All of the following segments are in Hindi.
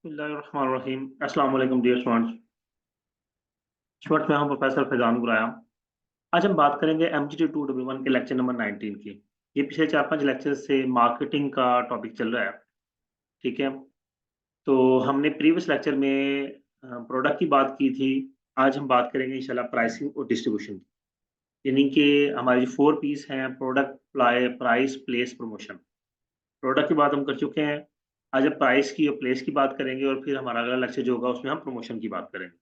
बिस्मिल्लाहिर्रहमानिर्रहीम। अस्सलाम वालेकुम डियर स्टूडेंट्स, मैं हूं प्रोफेसर फैजान गुराया। आज हम बात करेंगे एमजीटी 211 के लेक्चर नंबर 19 की। ये पिछले 4-5 लेक्चर से मार्केटिंग का टॉपिक चल रहा है। ठीक है, तो हमने प्रीवियस लेक्चर में प्रोडक्ट की बात की थी। आज हम बात करेंगे इंशाल्लाह प्राइसिंग और डिस्ट्रीब्यूशन की, यानी कि हमारी जो 4 पीस हैं: product, price, place, promotion. Product की बात हम कर चुके हैं। आज हम प्राइस की और प्लेस की बात करेंगे और फिर हमारा अगला लेक्चर जो होगा उसमें हम प्रमोशन की बात करेंगे।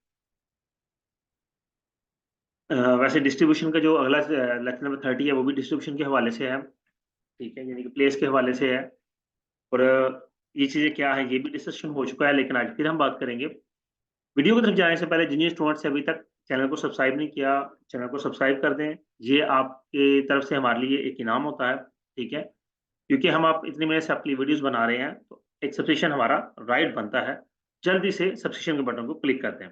वैसे डिस्ट्रीब्यूशन का जो अगला लेक्चर नंबर 30 है वो भी डिस्ट्रीब्यूशन के हवाले से है। ठीक है, यानी कि प्लेस के हवाले से है। और ये चीज़ें क्या है ये भी डिस्कशन हो चुका है, लेकिन आज फिर हम बात करेंगे। वीडियो की तरफ जाने से पहले जिन स्टूडेंट्स ने अभी तक चैनल को सब्सक्राइब नहीं किया, चैनल को सब्सक्राइब कर दें। ये आपके तरफ से हमारे लिए एक इनाम होता है। ठीक है, क्योंकि हम आप इतनी मेहनत से आपके लिए वीडियोस बना रहे हैं, तो एक सब्सक्रिप्शन हमारा राइट बनता है। जल्दी से सब्सक्रिप्शन के बटन को क्लिक कर दें।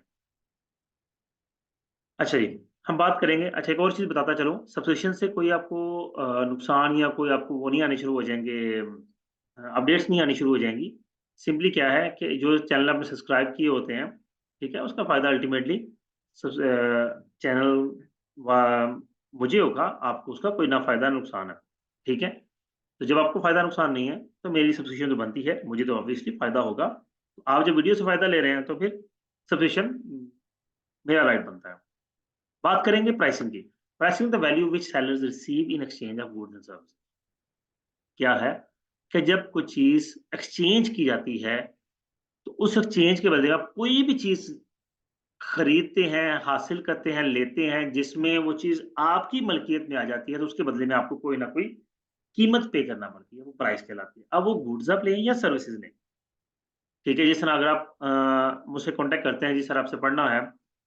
अच्छा जी, हम बात करेंगे। अच्छा, एक और चीज़ बताता चलूँ, सब्सक्रिप्शन से कोई आपको नुकसान या कोई आपको वो नहीं आने शुरू हो जाएँगे, अपडेट्स नहीं आनी शुरू हो जाएँगी। सिंपली क्या है कि जो चैनल आपने सब्सक्राइब किए होते हैं, ठीक है, उसका फ़ायदा अल्टीमेटली चैनल व मुझे होगा, आपको उसका कोई ना फ़ायदा ना नुकसान है। ठीक है? तो जब आपको फ़ायदा नुकसान नहीं है, तो मेरी सब्सक्रिप्शन तो बनती है, मुझे तो ऑब्वियसली फ़ायदा होगा। तो आप जब वीडियो से फ़ायदा ले रहे हैं, तो फिर सब्सक्रिप्शन मेरा राइट बनता है। बात करेंगे प्राइसिंग की। Pricing the value which sellers receive in exchange of goods and service. क्या है कि जब कोई चीज़ एक्सचेंज की जाती है, तो उस एक्सचेंज के बदले आप कोई भी चीज़ खरीदते हैं, हासिल करते हैं, लेते हैं, जिसमें वो चीज़ आपकी मल्कियत में आ जाती है, तो उसके बदले में आपको कोई ना कोई कीमत पे करना पड़ती है, वो प्राइस कहलाती है। अब वो गुड्स आप लें या सर्विसेज़ लें। ठीक है, जिस तरह अगर आप मुझसे कॉन्टैक्ट करते हैं, जी सर आपसे पढ़ना है,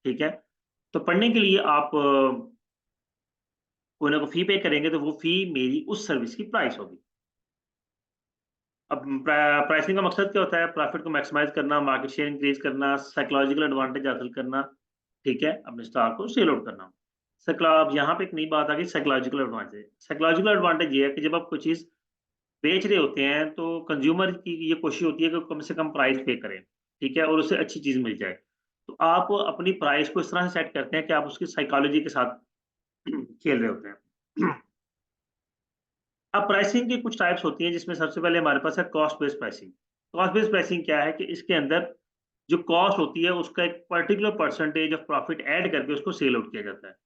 ठीक है? तो पढ़ने के लिए आप कोई ना कोई फ़ी पे करेंगे, तो वो फ़ी मेरी उस सर्विस की प्राइस होगी। अब प्राइसिंग का मकसद क्या होता है? प्रॉफ़िट को मैक्सिमाइज़ करना, मार्केट शेयर इंक्रीज़ करना, साइकोलॉजिकल एडवांटेज हासिल करना, ठीक है? अपने स्टॉक को सेल आउट करना। अब यहाँ पे एक नई बात आ गई, साइकोलॉजिकल एडवांटेज। साइकोलॉजिकल एडवांटेज ये है कि जब आप कोई चीज़ बेच रहे होते हैं, तो कंज़्यूमर की ये कोशिश होती है कि कम से कम प्राइस पे करें, ठीक है? और उसे अच्छी चीज़ मिल जाए। तो आप अपनी प्राइस को इस तरह से सेट करते हैं कि आप उसकी साइकोलॉजी के साथ खेल रहे होते हैं। अब प्राइसिंग की कुछ टाइप्स होती हैं, जिसमें सबसे पहले हमारे पास है cost based pricing. Cost based pricing क्या है कि इसके अंदर जो कॉस्ट होती है उसका एक particular percentage of profit add करके उसको सेल आउट किया जाता है।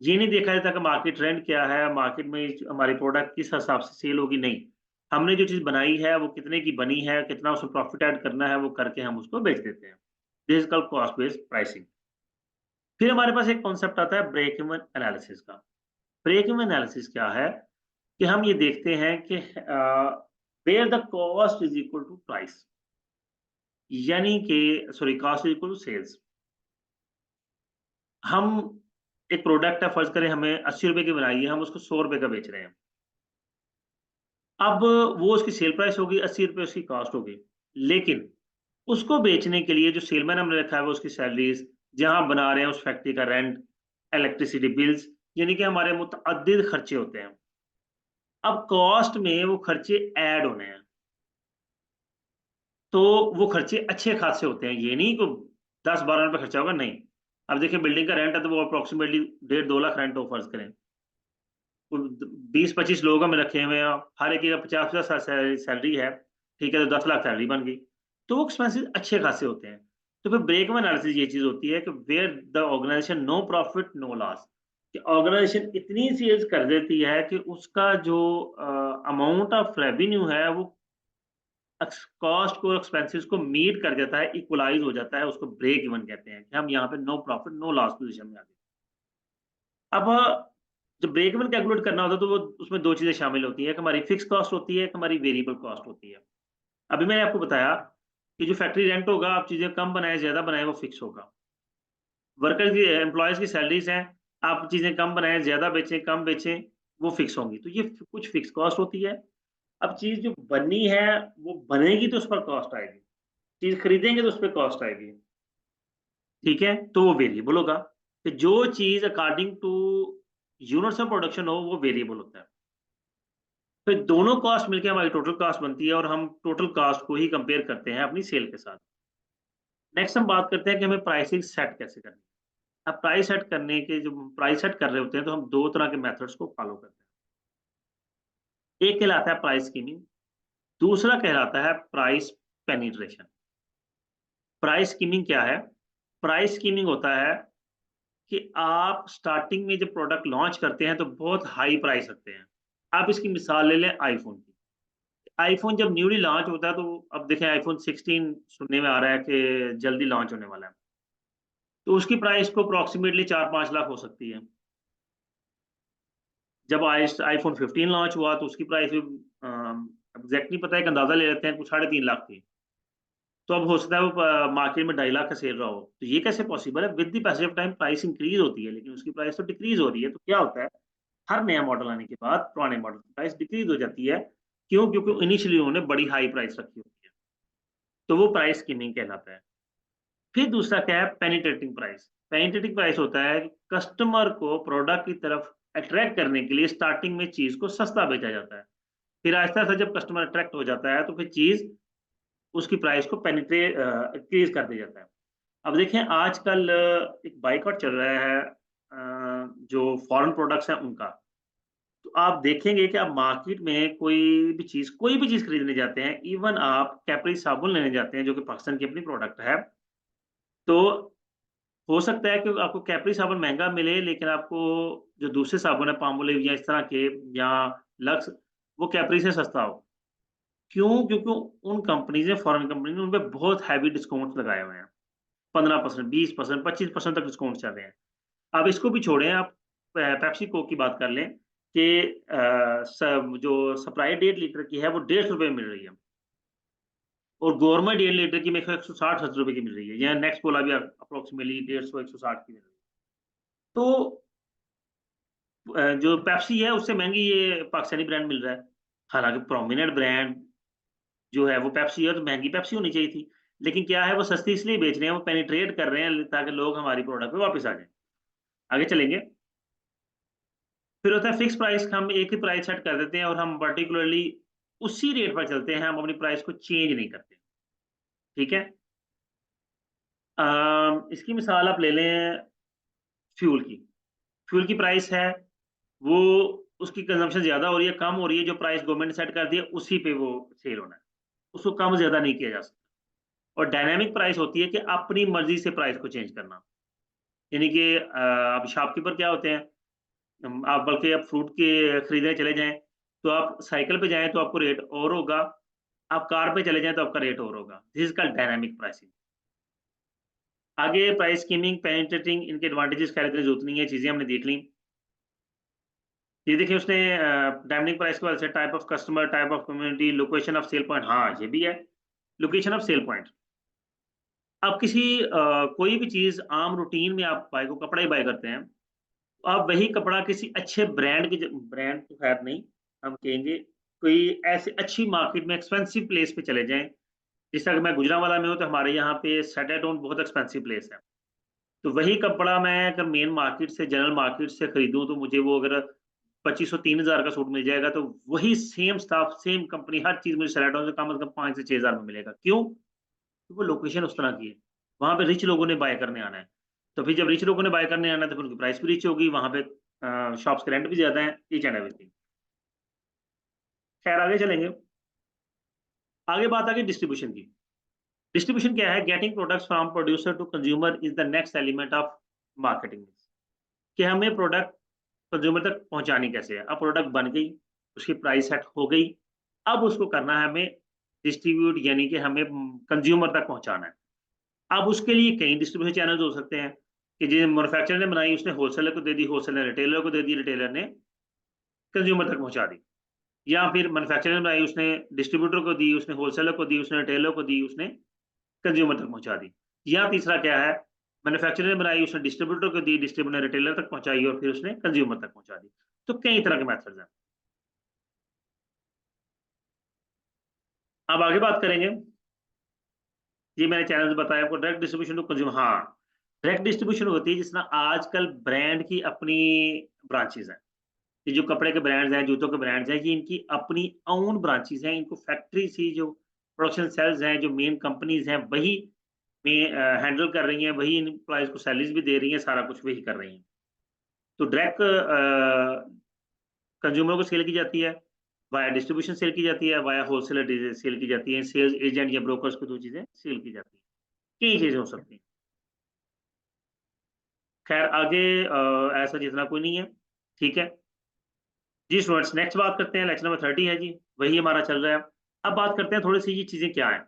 ये नहीं देखा जाता कि मार्केट ट्रेंड क्या है, मार्केट में हमारी प्रोडक्ट किस हिसाब से सेल होगी, नहीं। हमने जो चीज़ बनाई है वो कितने की बनी है, कितना उसमें प्रॉफिट ऐड करना है, वो करके हम उसको बेच देते हैं। This is called cost based pricing. फिर हमारे पास एक कॉन्सेप्ट आता है ब्रेक इवन एनालिसिस का। ब्रेक इवन एनालिसिस क्या है कि हम ये देखते हैं कि where the cost is equal to price, यानी कि sorry, cost is equal to sales. हम एक प्रोडक्ट है, फर्ज करें हमें 80 रुपए की बनाई है, हम उसको 100 रुपए का बेच रहे हैं। अब वो उसकी सेल प्राइस होगी, 80 रुपए उसकी कॉस्ट होगी। लेकिन उसको बेचने के लिए जो सेलमैन हमने रखा है वो उसकी सैलरीज, जहां बना रहे हैं उस फैक्ट्री का रेंट, इलेक्ट्रिसिटी बिल्स, यानी कि हमारे मुतअद्दिद खर्चे होते हैं। अब कॉस्ट में वो खर्चे ऐड होने हैं, तो वो खर्चे अच्छे खासे होते हैं। ये नहीं को 10-12 रुपए खर्चा होगा, नहीं। अब देखिए बिल्डिंग का रेंट है, तो वो अप्रोक्सीमेटली डेढ़ 2 लाख रेंट हो फर्ज करें। तो 20-25 लोग हमें रखे हुए हैं, हर एक की 50-50 सैलरी है, ठीक है, तो 10 लाख सैलरी बन गई। तो वो एक्सपेंसेस अच्छे खासे होते हैं। तो फिर ब्रेक इवन एनालिसिस ये चीज़ होती है कि where the organisation no profit no loss, कि ऑर्गेनाइजेशन इतनी सेल्स कर देती है कि उसका जो अमाउंट ऑफ रेवेन्यू है वो कॉस्ट को, एक्सपेंसेस को मीट कर देता है, इक्वलाइज़ हो जाता है, उसको ब्रेक इवन कहते हैं कि हम यहाँ पे no profit no loss position में आ गए। अब जब ब्रेक इवन कैलकुलेट करना होता है, तो वो उसमें 2 चीज़ें शामिल होती हैं, एक हमारी फिक्स कॉस्ट होती है, एक हमारी वेरिएबल कॉस्ट होती है। अभी मैंने आपको बताया कि जो फैक्ट्री रेंट होगा, आप चीज़ें कम बनाएँ, ज़्यादा बनाएँ, वो फिक्स होगा। वर्कर की, एम्प्लॉइज़ की सैलरीज़ हैं, आप चीज़ें कम बनाएँ, ज़्यादा बेचें, कम बेचें, वो फिक्स होंगी। तो ये कुछ फिक्स कॉस्ट होती है। अब चीज़ जो बननी है, वो बनेगी तो उस पर कॉस्ट आएगी। चीज़ खरीदेंगे तो उसपे कॉस्ट आएगी, ठीक है? तो वो वेरिएबल होगा। कि जो चीज़ according to units of production हो, वो वेरिएबल होता है। फिर दोनों कॉस्ट मिलके हमारी टोटल कॉस्ट बनती है और हम टोटल कॉस्ट को ही कंपेयर करते हैं अपनी सेल के साथ। नेक्स्ट हम बात करते हैं कि हमें प्राइसिंग सेट कैसे करनी है। अब प्राइस सेट करने के जो प्राइस सेट कर रहे होते हैं तो हम 2 तरह के मेथड्स को फॉलो करते हैं। एक कहलाता है प्राइस स्कीमिंग, दूसरा कहलाता है प्राइस पेनिट्रेशन। प्राइस स्कीमिंग क्या है? प्राइस स्कीमिंग होता है कि आप स्टार्टिंग में जब प्रोडक्ट लॉन्च करते हैं तो बहुत हाई प्राइस रखते हैं। आप इसकी मिसाल ले लें आईफ़ोन की। आईफ़ोन जब न्यूली लॉन्च होता है तो अब देखें आईफ़ोन 16 सुनने में आ रहा है कि जल्दी लॉन्च होने वाला है। तो उसकी प्राइस को अप्रॉक्सिमेटली 4-5 लाख हो सकती है। जब आईफ़ोन 15 लॉन्च हुआ तो उसकी प्राइस भी एग्ज़ैक्ट नहीं पता, एक अंदाज़ा ले लेते हैं कुछ 3.5 लाख थी। तो अब हो सकता है वो मार्केट में 2.5 लाख का सेल रहा हो। तो ये कैसे पॉसिबल है? With the passage of time price increase होती है, लेकिन उसकी प्राइस तो डिक्रीज़ हो रही है। तो क्या होता है, हर नया मॉडल आने के बाद पुराने मॉडल की प्राइस डिक्रीज़ हो जाती है। क्यों? क्योंकि इनिशियली उन्होंने बड़ी हाई प्राइस रखी होती है। तो वो प्राइस स्कीमिंग कहलाता है। फिर दूसरा क्या है, पेनिट्रेटिंग प्राइस। पेनिट्रेटिंग प्राइस होता है कि कस्टमर को प्रोडक्ट की तरफ अट्रैक्ट करने के लिए स्टार्टिंग में चीज़ को सस्ता बेचा जाता है। फिर आहिस्ता-आहिस्ता जब कस्टमर अट्रैक्ट हो जाता है तो फिर चीज़ उसकी प्राइस को इंक्रीज़ कर दिया जाता है। अब देखें आजकल एक बायकॉट चल रहा है जो फॉरेन प्रोडक्ट्स हैं उनका। तो आप देखेंगे कि आप मार्केट में कोई भी चीज़ खरीदने जाते हैं, इवन आप कैपरी साबुन लेने जाते हैं जो कि पाकिस्तान की अपनी प्रोडक्ट है, तो हो सकता है कि आपको कैपरी साबुन महँगा मिले, लेकिन आपको जो दूसरे साबुन है पामोलिव या इस तरह के या लक्स, वो कैपरी से सस्ता हो। क्यों? क्योंकि उन कंपनीज़ ने, फॉरेन कंपनी ने उन पे बहुत हेवी डिस्काउंट्स लगाए हुए हैं। 15%, 20%, 25% तक डिस्काउंट चल रहे हैं। अब इसको भी छोड़ें, आप पेप्सी कोक की बात कर लें कि सब जो स्प्राइट 1.5 लीटर की है वो ₹150 में मिल रही है और गवर्नमेंट 1.5 लीटर की मेरे ख्याल ₹160-70 की मिल रही है। या नेक्स्ट कोला भी अप्रॉक्सिमेटली 150-160 की मिल रही है। तो जो पेप्सी है उससे महँगी ये पाकिस्तानी ब्रांड मिल रहा है। हालाँकि प्रोमिनेंट ब्रांड जो है वो पेप्सी है, तो महँगी पेप्सी होनी चाहिए थी। लेकिन क्या है, वो सस्ती इसलिए बेच रहे हैं, वो पेनिट्रेट कर रहे हैं ताकि लोग हमारी प्रोडक्ट पे वापस आ जाएँ। आगे चलेंगे। फिर होता है फिक्स प्राइस, हम एक ही प्राइस सेट कर देते हैं और हम पार्टिकुलरली उसी रेट पर चलते हैं, हम अपनी प्राइस को चेंज नहीं करते, ठीक है? इसकी मिसाल आप ले लें फ्यूल की। फ्यूल की प्राइस है, वो उसकी कंज़म्पशन ज़्यादा हो रही है, कम हो रही है, जो प्राइस गवर्नमेंट ने सेट कर दी है, उसी पे वो सेल होना है। उसको कम-ज़्यादा नहीं किया जा सकता। और डायनामिक प्राइस होती है कि अपनी मर्ज़ी से प्राइस को चेंज करना। यानी कि अब शॉपकीपर क्या होते हैं, आप बल्कि आप फ्रूट के खरीदने चले जाएँ, तो आप साइकिल पे जाएँ तो आपको रेट और होगा, आप कार पे चले जाएँ तो आपका रेट और होगा। This is called dynamic pricing. आगे प्राइस स्कीमिंग, पेनिट्रेटिंग, इनके एडवांटेजेस खैर इतनी ज़रूरत नहीं है, चीज़ें हमने देख ली। ये देखिए उसने डायनामिक प्राइस के बाद से type of customer, type of community, location of cell point, हाँ, ये भी है। Location of cell point. आप कोई भी चीज़ आम रूटीन में आप बाय को कपड़ा ही बाय करते हैं, तो आप वही कपड़ा किसी अच्छे ब्रांड तो खैर नहीं, हम कहेंगे कोई ऐसी अच्छी मार्केट में एक्सपेंसिव प्लेस पे चले जाएँ। जैसे अगर मैं गुजरांवाला में हूँ तो हमारे यहाँ पे सैटेलाइट बहुत एक्सपेंसिव प्लेस है। तो वही कपड़ा मैं अगर मेन मार्केट से, जनरल मार्केट से खरीदूँ तो मुझे वो अगर 2500-3000 का सूट मिल जाएगा, तो वही सेम स्टफ, सेम कंपनी, हर चीज़ मुझे सैटेलाइट से कम 5 से 6000 में मिलेगा। क्यों? क्योंकि वो लोकेशन उस तरह की है। वहाँ पे रिच लोगों ने बाय करने आना है। तो फिर जब रिच लोगों ने बाय करने आना है तो फिर उनकी प्राइस भी रिच होगी, वहाँ पे शॉप्स के रेंट भी ज़्यादा हैं, ईच एंड एवरीथिंग। खैर आगे चलेंगे। आगे बात आ गई डिस्ट्रीब्यूशन की। डिस्ट्रीब्यूशन क्या है? Getting products from producer to consumer is the next element of marketing. कि हमें प्रोडक्ट कंज्यूमर तक पहुँचानी कैसे है? अब प्रोडक्ट बन गई, उसकी प्राइस सेट हो गई, अब उसको करना है हमें डिस्ट्रीब्यूट, यानी कि हमें कंज्यूमर तक पहुँचाना है। अब उसके लिए कई डिस्ट्रीब्यूशन चैनल्स हो सकते हैं कि जो मैन्युफैक्चरर ने बनाई उसने होलसेलर को दे दी, होलसेलर ने रिटेलर को दे दी, रिटेलर ने कंज्यूमर तक पहुँचा दी। या फिर मैन्युफैक्चरर ने बनाई, उसने डिस्ट्रीब्यूटर को दी, उसने होलसेलर को दी, उसने रिटेलर को दी, उसने कंज्यूमर तक पहुँचा दी। या तीसरा क्या है, मैन्युफैक्चरर ने बनाई, उसने डिस्ट्रीब्यूटर को दी, डिस्ट्रीब्यूटर ने रिटेलर तक पहुँचाई और फिर उसने कंज्यूमर तक पहुँचा दी। तो कई तरह के मेथड्स हैं। अब आगे बात करेंगे, ये मैंने चैनल्स बताया आपको, डायरेक्ट डिस्ट्रीब्यूशन टू कंज्यूमर, हाँ, डायरेक्ट डिस्ट्रीब्यूशन होती है जिस तरह आजकल ब्रांड की अपनी ब्रांचेज़ हैं। ये जो कपड़े के ब्रांड्स हैं, जूतों के ब्रांड्स हैं, ये इनकी अपनी ओन ब्रांचेज़ हैं, इनको फैक्ट्री से जो प्रोडक्शन सेल्स हैं, जो मेन कंपनीज़ हैं, वही में हैंडल कर रही हैं, वही एम्प्लॉइज़ को सैलरीज़ भी दे रही हैं, सारा कुछ वही कर रही हैं। तो डायरेक्ट कंज्यूमर को सेल की जाती है, वाया डिस्ट्रीब्यूशन सेल की जाती है, वाया होलसेलर सेल की जाती है, सेल्स एजेंट या ब्रोकर्स को 2 चीज़ें सेल की जाती हैं। कई चीज़ें हो सकती हैं। खैर आगे ऐसा जितना कोई नहीं है, ठीक है? जी स्टूडेंट्स नेक्स्ट बात करते हैं, लेक्चर नंबर 30 है जी, वही हमारा चल रहा है। अब बात करते हैं थोड़ी-सी ये चीज़ें क्या हैं?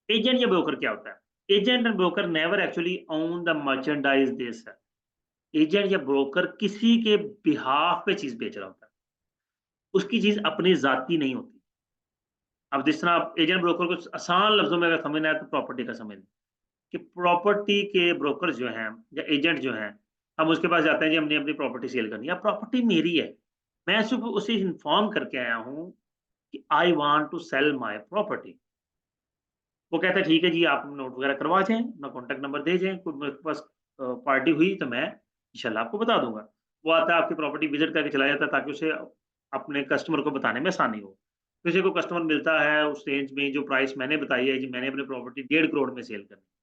एजेंट या ब्रोकर क्या होता है? Agent and broker never actually own the merchandise they sell. Agent या ब्रोकर किसी के बिहाफ़ पे चीज़ बेच रहा होता है। उसकी चीज़ अपनी ज़ाती नहीं होती। अब जिस तरह आप एजेंट ब्रोकर को आसान लफ्ज़ों में अगर समझना है तो प्रॉपर्टी का समझ लें, कि प्रॉपर्टी के ब्रोकर जो हैं या एजेंट जो हैं, हम उसके पास जाते हैं जी हमने अपनी प्रॉपर्टी सेल करनी है। अब प्रॉपर्टी मेरी है, मैं सिर्फ़ उसे इन्फॉर्म करके आया हूँ कि I want to sell my property. वो कहता है ठीक है जी आप नोट वगैरह करवा जाएँ, अपना कॉन्टैक्ट नंबर दे जाएँ, कोई मेरे पास पार्टी हुई तो मैं इंशाल्लाह आपको बता दूँगा। वो आता है आपकी प्रॉपर्टी विज़िट करके चला जाता है ताकि उसे अपने कस्टमर को बताने में आसानी हो। किसी को कस्टमर मिलता है उस रेंज में जो प्राइस मैंने बताई है जी मैंने अपनी प्रॉपर्टी 1.5 करोड़ में सेल करनी है।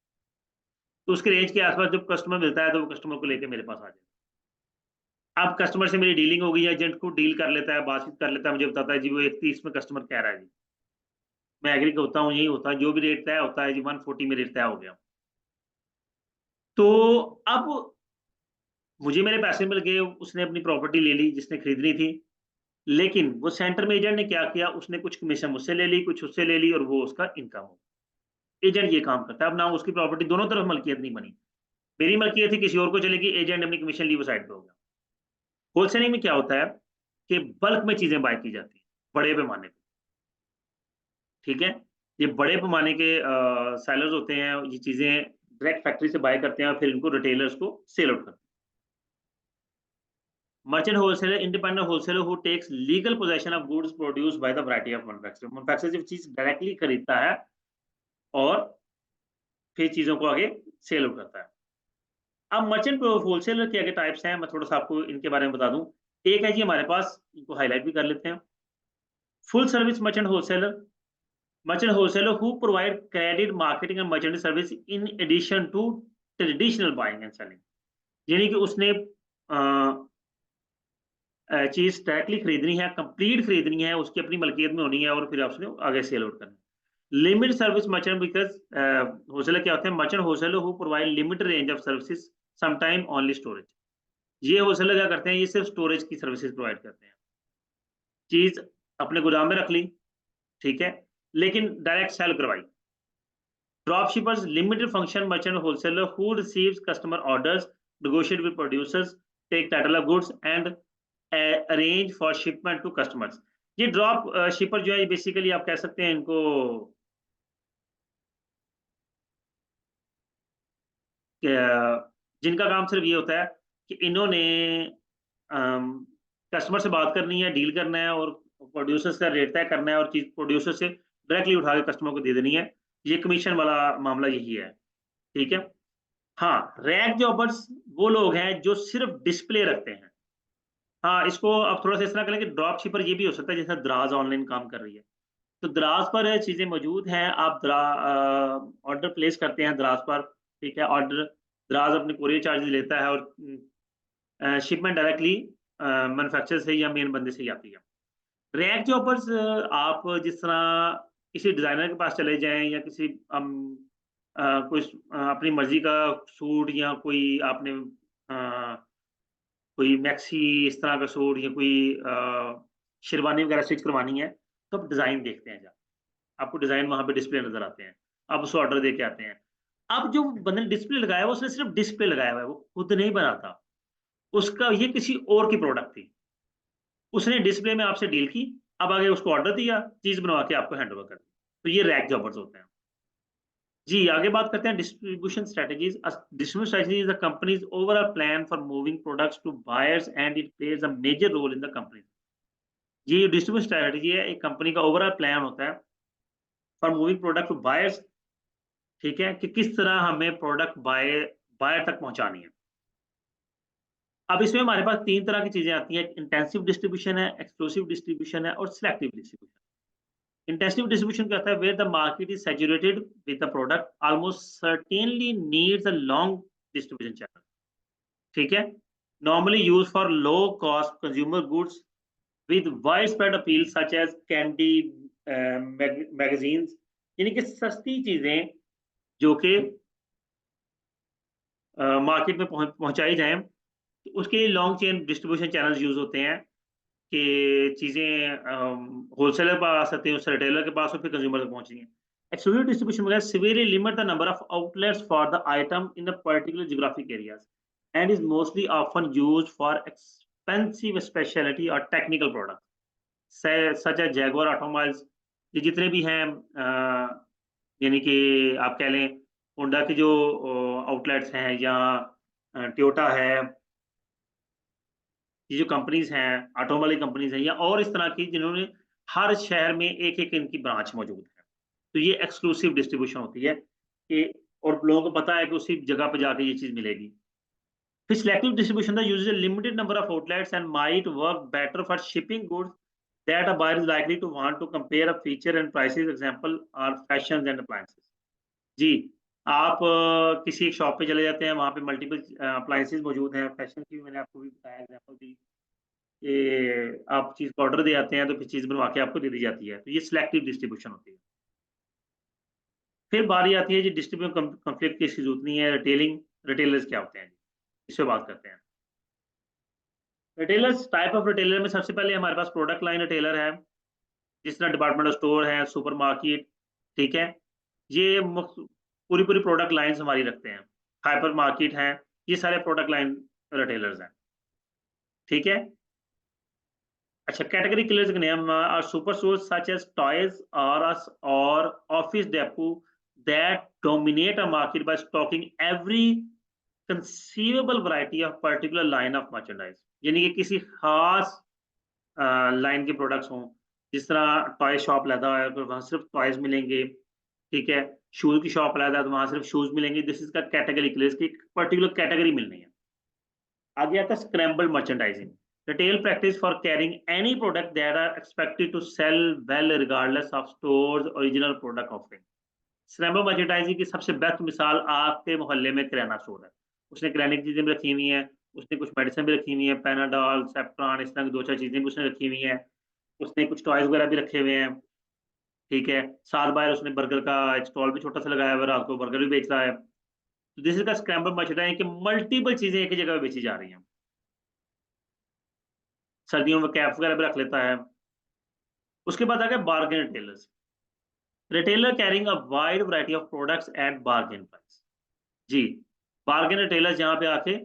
तो उसके रेंज के आस-पास जब कस्टमर मिलता है तो वो कस्टमर को लेके मेरे पास आ जाता है। अब कस्टमर से मेरी डीलिंग हो गई है, एजेंट को डील कर लेता है, बातचीत कर लेता है, मुझे बताता है जी वो 130 में कस्टमर कह रहा है जी। मैं एग्री होता हूँ, यही होता है, जो भी रेट तय होता है जी 140 में रेट तय हो गया। तो अब मुझे मेरे पैसे मिल गए, उसने अपनी प्रॉपर्टी ले ली जिसने खरीदनी थी, लेकिन वो सेंटर में एजेंट ने क्या किया, उसने कुछ कमीशन मुझसे ले ली, कुछ उससे ले ली और वो उसका इनकम हो। एजेंट ये काम करता है, अब ना उसकी प्रॉपर्टी दोनों तरफ मल्कियत नहीं बनी। मेरी मल्कियत थी किसी और को चलेगी, एजेंट ने अपनी कमीशन ली, वो साइड पे हो गया। होलसेलिंग में क्या होता है कि बल्क में चीज़ें बाय की जाती हैं, बड़े पैमाने पे, ठीक है? ये बड़े पैमाने के सेलर्स होते हैं, ये चीज़ें डायरेक्ट फैक्ट्री से बाय करते हैं और फिर इनको रिटेलर्स को सेल आउट करते हैं। Merchant wholesaler, independent wholesaler who takes legal possession of goods produced by the variety of manufacturer. Manufacturer जब चीज़ डायरेक्टली खरीदता है और फिर चीज़ों को आगे सेल आउट करता है। अब मर्चेंट होलसेलर के आगे टाइप्स हैं, मैं थोड़ा-सा आपको इनके बारे में बता दूँ। एक है जी हमारे पास, इनको हाइलाइट भी कर लेते हैं। Full service merchant wholesaler, merchant wholesaler who provide credit, marketing and merchant service in addition to traditional buying and selling. यानी कि उसने चीज़ डायरेक्टली खरीदनी है, कंप्लीट खरीदनी है, उसकी अपनी मल्कियत में होनी है और फिर उसने आगे सेल आउट करना है। Limit service merchant because wholesaler क्या होते हैं? Merchant wholesaler who provide limited range of services, sometime only storage. ये होलसेलर क्या करते हैं? ये सिर्फ़ स्टोरेज की सर्विसेज़ प्रोवाइड करते हैं। चीज़ अपने गोदाम में रख ली, ठीक है? लेकिन डायरेक्ट सेल करवाई। Drop shippers limited function merchant wholesaler who receives customer orders, negotiate with producers, take title of goods and arrange for shipment to customers. ये ड्रॉप शिपर जो है बेसिकली आप कह सकते हैं इनको जिनका काम सिर्फ ये होता है कि इन्होंने कस्टमर से बात करनी है, डील करना है और प्रोड्यूसर्स का रेट तय करना है और चीज प्रोड्यूसर से डायरेक्टली उठा के कस्टमर को दे देनी है। ये कमीशन वाला मामला यही है, ठीक है। हाँ, रैक जॉबर्स वो लोग हैं जो सिर्फ डिस्प्ले रखते हैं। हाँ, इसको आप थोड़ा सा इस तरह करें कि ड्रॉप शिपर ये भी हो सकता है जैसे दराज ऑनलाइन काम कर रही है। तो दराज पर चीज़ें मौजूद हैं, आप ऑर्डर प्लेस करते हैं दराज पर, ठीक है? ऑर्डर दराज अपने कोरियर चार्जेज़ लेता है और शिपमेंट डायरेक्टली मैन्युफैक्चरर से या मेन बंदे से ही आती है। रैक जॉबर्स आप जिस तरह किसी डिज़ाइनर के पास चले जाएँ या किसी कोई अपनी मर्ज़ी का सूट या कोई आपने कोई मैक्सी इस तरह का सूट या कोई शेरवानी वगैरह स्टिच करवानी है, तो आप डिज़ाइन देखते हैं जाके। आपको डिज़ाइन वहाँ पे डिस्प्ले नज़र आते हैं। आप उसे ऑर्डर दे के आते हैं। अब जो बंदे ने डिस्प्ले लगाया है, उसने सिर्फ़ डिस्प्ले लगाया हुआ है, वो खुद नहीं बनाता। उसका ये किसी और की प्रोडक्ट थी। उसने डिस्प्ले में आपसे डील की, अब आगे उसको ऑर्डर दिया, चीज़ बनवा के आपको हैंडओवर कर दी। तो ये रैक जॉबर्स होते हैं। जी, आगे बात करते हैं distribution strategies. Distribution strategy is the company's overall plan for moving products to buyers and it plays a major role in the company. ये जो डिस्ट्रीब्यूशन स्ट्रैटेजी है, एक कंपनी का ओवरऑल प्लान होता है for moving product to buyers, ठीक है? कि किस तरह हमें प्रोडक्ट बायर तक पहुँचानी है। अब इसमें हमारे पास 3 तरह की चीज़ें आती हैं, इंटेंसिव डिस्ट्रीब्यूशन है, एक्सक्लूसिव डिस्ट्रीब्यूशन है और सिलेक्टिव डिस्ट्रीब्यूशन। इंटेंसिव डिस्ट्रीब्यूशन क्या होता है? Where the market is saturated with the product almost certainly needs a long distribution channel, ठीक है? Normally used for low cost consumer goods with wide spread appeal such as candy, magazines, यानी कि सस्ती चीजें जो कि मार्केट में पहुंचाई जाएं, तो उसके लिए long chain distribution channels use होते हैं कि चीज़ें होलसेलर के पास आती हैं, उससे रिटेलर के पास और फिर कंज्यूमर तक पहुँचती हैं। एक्सक्लूसिव डिस्ट्रीब्यूशन वगैरह severely limit the number of outlets for the item in a particular geographic areas and is mostly often used for expensive specialty or technical products such as Jaguar automobiles। ये जितने भी हैं यानी कि आप कह लें होंडा के जो आउटलेट्स हैं या टोयोटा है, ये जो कंपनीज़ हैं, ऑटोमोबाइल कंपनीज़ हैं या और इस तरह की जिन्होंने हर शहर में एक-एक इनकी ब्रांच मौजूद है। तो ये एक्सक्लूसिव डिस्ट्रीब्यूशन होती है कि और लोगों को पता है कि उसी जगह पे जाके ये चीज़ मिलेगी। फिर selective distribution that uses a limited number of outlets and might work better for shipping goods that a buyer is likely to want to compare a feature and prices, example are fashions and appliances। जी, आप किसी एक शॉप पे चले जाते हैं, वहाँ पे मल्टीपल अप्लायंसेस मौजूद हैं, फैशन की भी मैंने आपको भी बताया एग्ज़ाम्पल दी। ये आप चीज़ का ऑर्डर दे आते हैं तो फिर चीज़ बनवा के आपको दे दी जाती है। तो ये सिलेक्टिव डिस्ट्रीब्यूशन होती है। फिर बारी आती है जी डिस्ट्रीब्यूशन कॉन्फ्लिक्ट की इसकी ज़रूरत नहीं है, रिटेलर्स क्या होते हैं? इस पे बात करते हैं। रिटेलर्स टाइप ऑफ रिटेलर में सबसे पहले हमारे पास प्रोडक्ट लाइन रिटेलर है, जिस तरह डिपार्टमेंटल स्टोर है, सुपरमार्केट, ठीक है? ये पूरी-पूरी प्रोडक्ट लाइन्स हमारी रखते हैं। हाइपर मार्केट हैं, ये सारे प्रोडक्ट लाइन रिटेलर्स हैं, ठीक है? अच्छा, category killers के name are super stores such as Toys R Us or Office Depot that dominate a market by stocking every conceivable variety of particular line of merchandise। यानी कि किसी खास लाइन के प्रोडक्ट्स हों, जिस तरह टॉय शॉप लगा है तो वहाँ सिर्फ टॉयज मिलेंगे, ठीक है? शूज़ की शॉप लगा है तो वहाँ सिर्फ शूज़ मिलेंगे। This is the category killers की पर्टिकुलर कैटेगरी मिलनी है। आगे आता है scrambled merchandising, retail practice for carrying any product that are expected to sell well regardless of stores original product offering. Scramble merchandising की सबसे बेस्ट मिसाल आपके मोहल्ले में किराना स्टोर है। उसने किराने की चीज़ें भी रखी हुई हैं, उसने कुछ मेडिसिन भी रखी हुई हैं, पैनाडॉल, सेफ्ट्रॉन, इस तरह की 2-4 चीज़ें भी उसने रखी हुई हैं। उसने कुछ टॉयज़ वगैरह भी रखे हुए हैं, ठीक है? साथ बाहर उसने बर्गर का एक स्टॉल भी छोटा-सा लगाया हुआ है, रात को बर्गर भी बेच रहा है। तो this is the scramble merchandising कि मल्टीपल चीज़ें एक ही जगह पे बेची जा रही हैं। सर्दियों में कैप्स वगैरह भी रख लेता है। उसके बाद आ गया bargain retailers. Retailer carrying a wide variety of products at bargain price. जी, बार्गेन रिटेलर्स जहाँ पे आके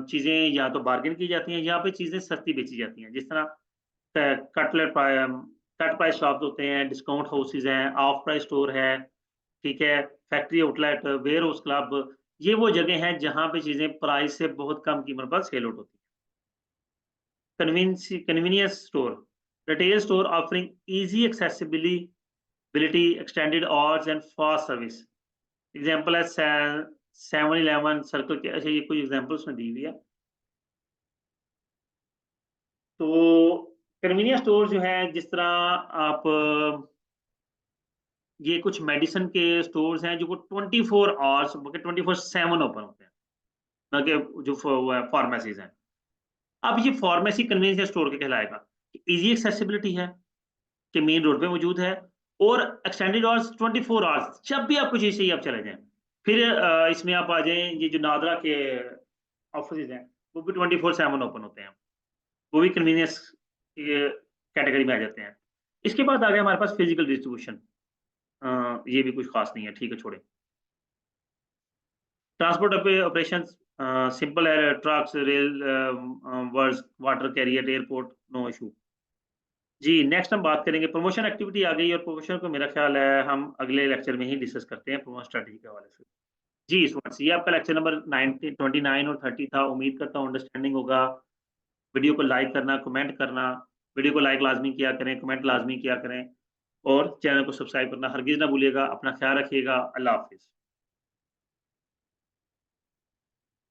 चीज़ें या तो बार्गेन की जाती हैं, यहाँ पे चीज़ें सस्ती बेची जाती हैं। जिस तरह कटलेट कट प्राइस शॉप्स होते हैं, डिस्काउंट हाउसेज़ हैं, ऑफ प्राइस स्टोर है, ठीक है? फैक्ट्री आउटलेट, वेयरहाउस क्लब, ये वो जगह हैं जहाँ पे चीज़ें प्राइस से बहुत कम कीमत पर सेल आउट होती हैं। Convenience store, retail store offering easy accessibility, extended hours and fast service। Example है 7-Eleven सर्कल के, अच्छा ये कोई एग्जाम्पल उसमें दी हुई है। तो कन्वीनियंस स्टोर जो है जिस तरह आप ये कुछ मेडिसिन के स्टोर्स हैं जो 24 आवर्स 24/7 ओपन होते हैं, ना कि जो फार्मेसीज हैं। अब ये फार्मेसी कन्वीनियंस स्टोर के कहलाएगा। इजी एक्सेसिबिलिटी है कि मेन रोड पे मौजूद है और एक्सटेंडेड आवर्स 24 आवर्स, जब भी आपको चीज़ चाहिए आप चले जाएँ। फिर इसमें आप आ जाएँ, ये जो नादरा के ऑफिसेज़ हैं, वो भी 24/7 ओपन होते हैं। वो भी कन्वीनियंस ये कैटेगरी में आ जाते हैं। इसके बाद आ गया हमारे पास फिजिकल डिस्ट्रीब्यूशन। ये भी कुछ खास नहीं है, ठीक है छोड़ें। ट्रांसपोर्ट ऑपरेशंस सिंपल है, trucks, rail, bus, water carrier, airport, no issue. जी, नेक्स्ट हम बात करेंगे प्रमोशन एक्टिविटी आ गई और प्रमोशन को मेरा ख़्याल है हम अगले लेक्चर में ही डिस्कस करते हैं प्रमोशन स्ट्रैटेजी के हवाले से। जी, स्टूडेंट्स ये आपका लेक्चर नंबर 19, 29 और 30 था। उम्मीद करता हूँ अंडरस्टैंडिंग होगा। वीडियो को लाइक करना, कमेंट करना, वीडियो को लाइक लाज़मी किया करें, कमेंट लाज़मी किया करें और चैनल को सब्सक्राइब करना हरगिज़ ना भूलिएगा। अपना ख़्याल रखिएगा। अल्लाह हाफ़िज़।